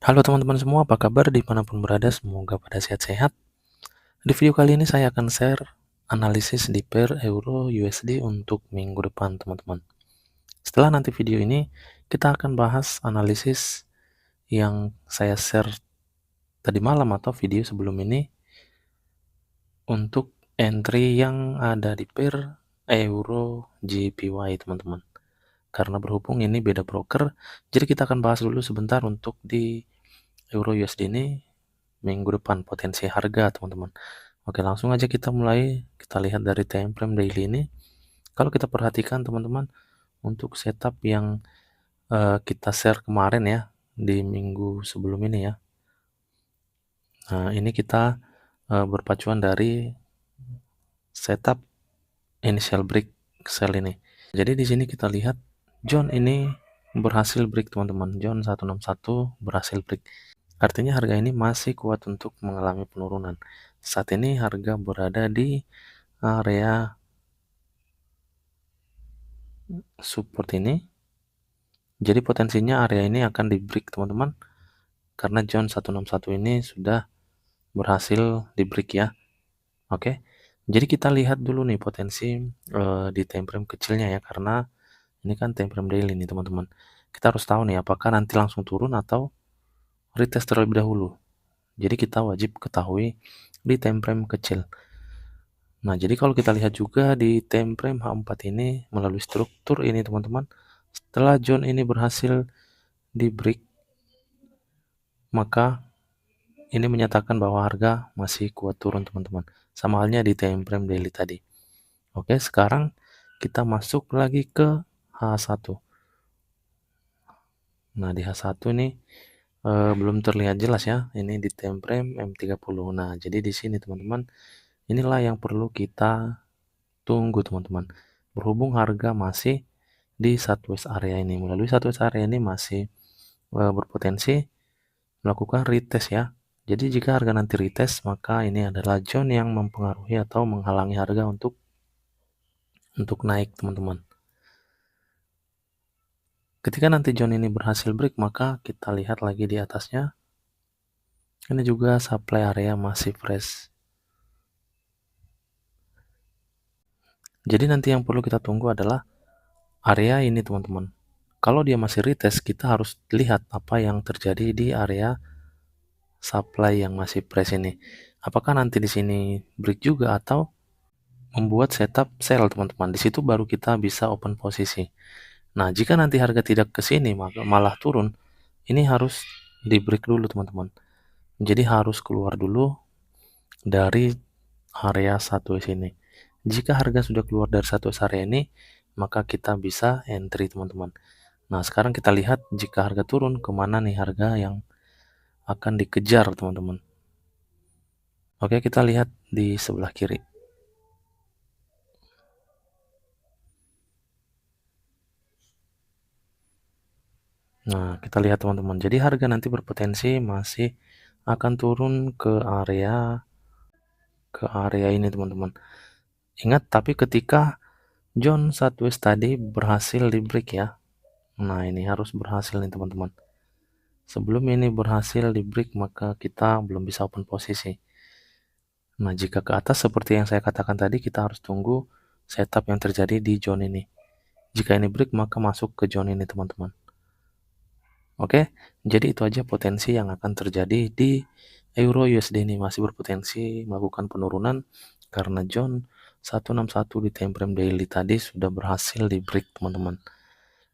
Halo teman-teman semua, apa kabar dimanapun berada? Semoga pada sehat-sehat. Di video kali ini saya akan share analisis di pair euro USD untuk minggu depan, teman-teman. Setelah nanti video ini, kita akan bahas analisis yang saya share tadi malam atau video sebelum ini untuk entry yang ada di pair euro JPY, teman-teman. Karena berhubung ini beda broker, jadi kita akan bahas dulu sebentar untuk di euro USD ini minggu depan potensi harga, teman-teman. Oke, langsung aja kita mulai. Kita lihat dari time frame daily ini. Kalau kita perhatikan teman-teman, untuk setup yang kita share kemarin ya, di minggu sebelum ini ya. Nah, ini kita berpacuan dari setup initial break sell ini. Jadi di sini kita lihat John ini berhasil break, teman-teman. John 161 berhasil break. Artinya harga ini masih kuat untuk mengalami penurunan. Saat ini harga berada di area support ini. Jadi potensinya area ini akan di break, teman-teman, karena John 161 ini sudah berhasil di break ya. Oke. Jadi kita lihat dulu nih potensi di time frame kecilnya ya, karena ini kan time frame daily nih, teman-teman. Kita harus tahu nih apakah nanti langsung turun atau retest terlebih dahulu. Jadi kita wajib ketahui di time frame kecil. Nah, jadi kalau kita lihat juga di time frame H4 ini melalui struktur ini, teman-teman, setelah John ini berhasil di break, maka ini menyatakan bahwa harga masih kuat turun, teman-teman. Sama halnya di time frame daily tadi. Oke, sekarang kita masuk lagi ke H1. Nah, di H1 ini belum terlihat jelas ya. Ini di time frame M30. Nah, jadi di sini teman-teman, inilah yang perlu kita tunggu, teman-teman. Berhubung harga masih di sideways area ini. Melalui sideways area ini masih berpotensi melakukan retest ya. Jadi jika harga nanti retest, maka ini adalah zone yang mempengaruhi atau menghalangi harga untuk naik, teman-teman. Ketika nanti zone ini berhasil break, maka kita lihat lagi di atasnya. Ini juga supply area masih fresh. Jadi nanti yang perlu kita tunggu adalah area ini, teman-teman. Kalau dia masih retest, kita harus lihat apa yang terjadi di area supply yang masih fresh ini. Apakah nanti di sini break juga atau membuat setup sell, teman-teman. Di situ baru kita bisa open posisi. Nah, jika nanti harga tidak ke sini maka malah turun, ini harus di break dulu, teman-teman. Jadi harus keluar dulu dari area satu sini. Jika harga sudah keluar dari satu area ini, maka kita bisa entry, teman-teman. Nah, sekarang kita lihat jika harga turun, kemana nih harga yang akan dikejar, teman-teman. Oke, kita lihat di sebelah kiri. Nah, kita lihat, teman-teman. Jadi harga nanti berpotensi masih akan turun ke area ini, teman-teman. Ingat, tapi ketika John Sideways tadi berhasil di break ya. Nah, ini harus berhasil nih, teman-teman. Sebelum ini berhasil di break, maka kita belum bisa open posisi. Nah, jika ke atas seperti yang saya katakan tadi, kita harus tunggu setup yang terjadi di zone ini. Jika ini break, maka masuk ke zone ini, teman-teman. Oke, jadi itu aja potensi yang akan terjadi di euro USD ini. Masih berpotensi melakukan penurunan karena zone 161 di time frame daily tadi sudah berhasil di break, teman-teman.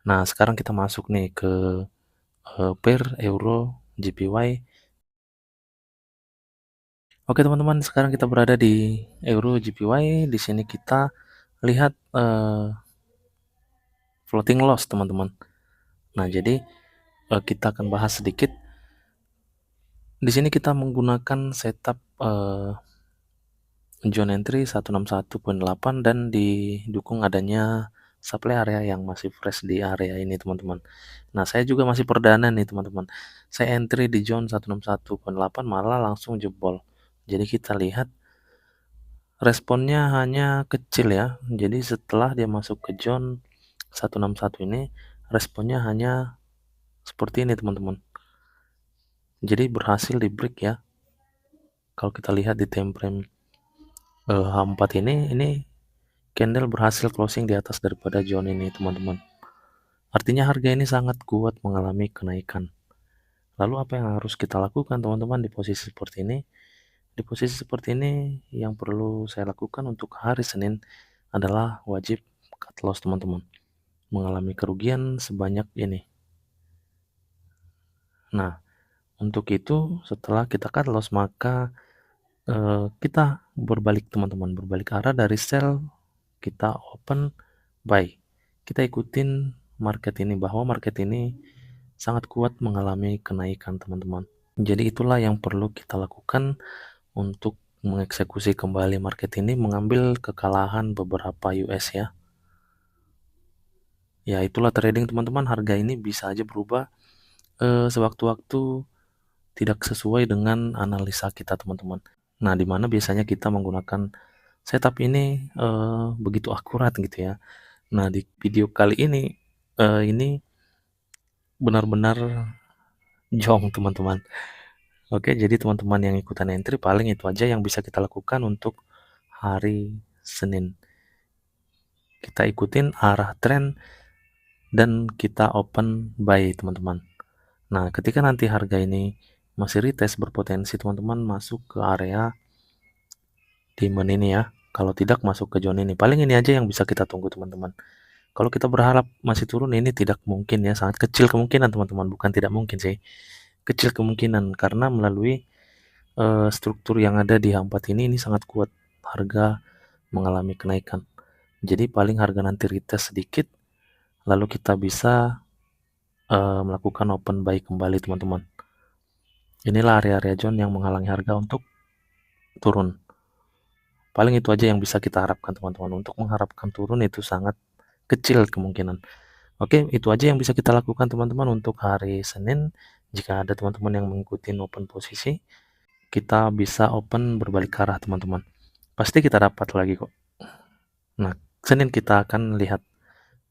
Nah, sekarang kita masuk nih ke pair euro JPY. Oke, teman-teman, sekarang kita berada di euro JPY. Di sini kita lihat floating loss, teman-teman. Nah, jadi kita akan bahas sedikit. Di sini kita menggunakan setup zone entry 161.8 dan didukung adanya supply area yang masih fresh di area ini, teman-teman. Nah, saya juga masih perdana nih, teman-teman. Saya entry di zone 161.8 malah langsung jebol. Jadi kita lihat responnya hanya kecil ya. Jadi setelah dia masuk ke zone 161 ini, responnya hanya seperti ini, teman-teman. Jadi berhasil di break ya. Kalau kita lihat di time frame H4 ini candle berhasil closing di atas daripada zone ini, teman-teman. Artinya harga ini sangat kuat mengalami kenaikan. Lalu apa yang harus kita lakukan, teman-teman, di posisi seperti ini? Di posisi seperti ini yang perlu saya lakukan untuk hari Senin adalah wajib cut loss, teman-teman. Mengalami kerugian sebanyak ini. Nah, untuk itu setelah kita cut loss maka kita berbalik, teman-teman, berbalik arah dari sell, kita open buy. Kita ikutin market ini, bahwa market ini sangat kuat mengalami kenaikan, teman-teman. Jadi itulah yang perlu kita lakukan untuk mengeksekusi kembali market ini, mengambil kekalahan beberapa US ya. Ya itulah trading, teman-teman. Harga ini bisa aja berubah sewaktu-waktu, tidak sesuai dengan analisa kita, teman-teman. Nah, dimana biasanya kita menggunakan setup ini begitu akurat gitu ya. Nah, di video kali ini benar-benar jong, teman-teman. Oke, jadi teman-teman yang ikutan entry, paling itu aja yang bisa kita lakukan untuk hari Senin. Kita ikutin arah tren dan kita open buy, teman-teman. Nah, ketika nanti harga ini masih retest, berpotensi teman-teman masuk ke area demand ini ya. Kalau tidak, masuk ke zone ini. Paling ini aja yang bisa kita tunggu, teman-teman. Kalau kita berharap masih turun, ini tidak mungkin ya. Sangat kecil kemungkinan, teman-teman. Bukan tidak mungkin sih. Kecil kemungkinan karena melalui struktur yang ada di H4 ini sangat kuat harga mengalami kenaikan. Jadi paling harga nanti retest sedikit, lalu kita bisa melakukan open buy kembali, teman-teman. Inilah area-area zone yang menghalangi harga untuk turun. Paling itu aja yang bisa kita harapkan, teman-teman. Untuk mengharapkan turun itu sangat kecil kemungkinan. Oke, itu aja yang bisa kita lakukan, teman-teman, untuk hari Senin. Jika ada teman-teman yang mengikuti open posisi, kita bisa open berbalik arah, teman-teman. Pasti kita dapat lagi kok. Nah, Senin kita akan lihat,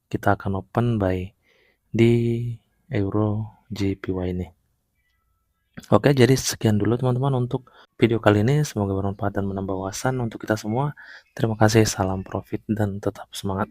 kita akan open buy di Euro JPY ini. Oke, jadi sekian dulu, teman-teman, untuk video kali ini. Semoga bermanfaat dan menambah wawasan untuk kita semua. Terima kasih, salam profit, dan tetap semangat.